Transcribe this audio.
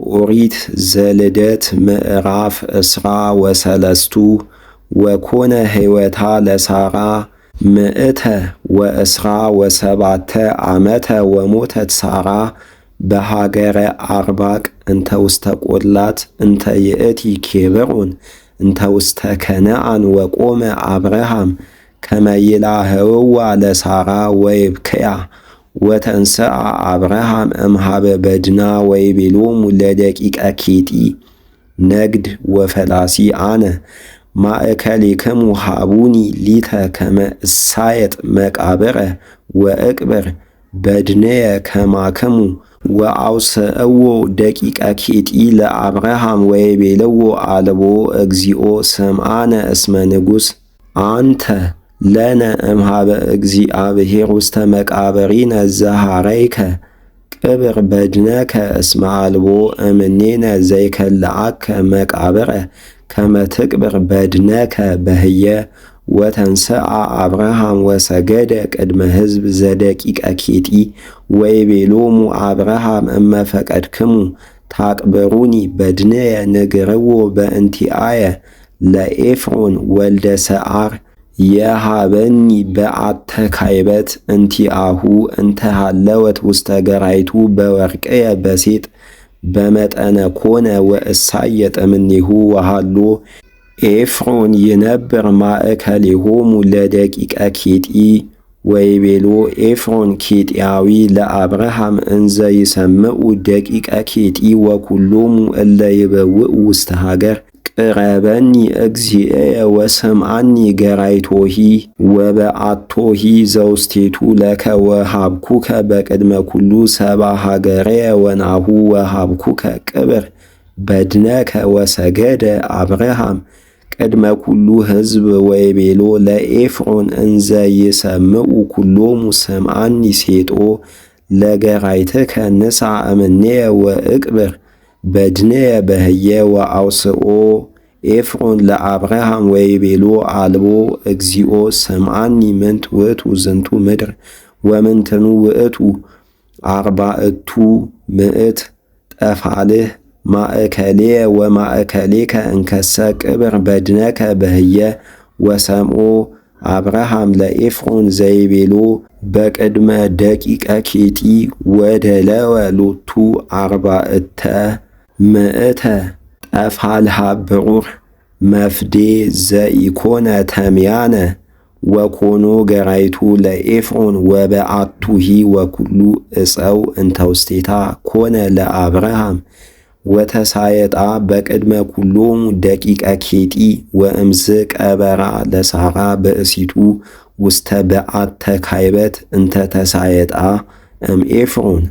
ኦሪት ዘልደት ምዕራፍ እስራ ወሰለስቱ ወኮነ ሕይወታ ለሳራ ምእተ ወእስራ ወሰባተ ዓመተ ወሞተት ሳራ በሃገረ አርባቅ እንተ ውስተ ቈላት እንተ ይእቲ ኬብሮን እንተ ውስተ ከነዓን ወቆመ አብርሃም ከመ ይላህውዋ ለሳራ ወይብክያ ወተንሥአ አብርሃም እምኀበ በድና ወይቤሎሙ ለደቂቀ ኬጢ ነግድ ወፈላሲ አነ ማእከሌክሙ ሃቡኒ ሊተ ከመ እሳየጥ መቃብረ ወእቅብር በድንየ ከማክሙ ወአውስእዎ ደቂቀ ኬጢ ለአብርሃም ወይቤልዎ አልቦ እግዚኦ ስምዓነ እስመ ንጉሥ አንተ ለነ እምኀበ እግዚአብሔር ውስተ መቃብሪነ ዘሃረይከ ቅብር በድነከ እስመ አልቦ እምኔነ ዘይከልአከ መቃብረ ከመ ትቅብር በድነከ በህየ ወተንሥአ አብርሃም ወሰገደ ቅድመ ሕዝብ ዘደቂቀ ኬጢ ወይቤሎሙ አብርሃም እመ ፈቀድክሙ ታቅብሩኒ በድንየ ንግርዎ በእንቲአየ ለኤፍሮን ወልደ ሰዓር የሃበኒ በዓተ ካይበት እንቲአሁ እንተ ሃለወት ውስተ ገራይቱ በወርቅየ በሴጥ በመጠነ ኮነ ወእሳየጥ እምኔሁ ወሃሎ ኤፍሮን ይነብር ማእከሌሆሙ ለደቂቀ ኬጢ ወይቤሎ ኤፍሮን ኬጢያዊ ለአብርሃም እንዘ ይሰምዑ ደቂቀ ኬጢ ወኩሎሙ እለ ይበውኡ ውስተ ሀገር ቅረበኒ እግዚእየ ወስምዓኒ ገራይቶሂ ወበአቶሂ ዘውስቴቱ ለከ ወሃብኩከ በቅድመ ኩሉ ሰባ ሀገርየ ወናሁ ወሃብኩከ ቅብር በድነከ ወሰገደ አብርሃም ቅድመ ኩሉ ሕዝብ ወይቤሎ ለኤፍሮን እንዘ ይሰምዑ ኩሎሙ ስምዓኒ ሴጦ ለገራይትከ ንሣ እምኔየ ወእቅብር በድንየ በህየ ወአውስኦ ኤፍሮን ለአብርሃም ወይቤሎ አልቦ እግዚኦ ስምዓኒ ምንት ውእቱ ዝንቱ ምድር ወምንትኑ ውእቱ አርባዕቱ ምእት ጠፋልህ ማእከሌየ ወማእከሌከ እንከሰ ቅብር በድነከ በህየ ወሰምዖ አብርሃም ለኤፍሮን ዘይቤሎ በቅድመ ደቂቀ ኬጢ ወደለወ ሎቱ አርባዕተ ምእተ ጠፋልሃ ብሩር መፍዴ ዘኢኮነ ተምያነ ወኮኖ ገራይቱ ለኤፍሮን ወበአቱሂ ወኩሉ እፀው እንተ ውስቴታ ኮነ ለአብርሃም ወተሳየጣ በቅድመ ኩሎሙ ደቂቀ ኬጢ ወእምዝ ቀበራ ለሳራ ብእሲቱ ውስተ በዓተ ካይበት እንተ ተሳየጣ እምኤፍሮን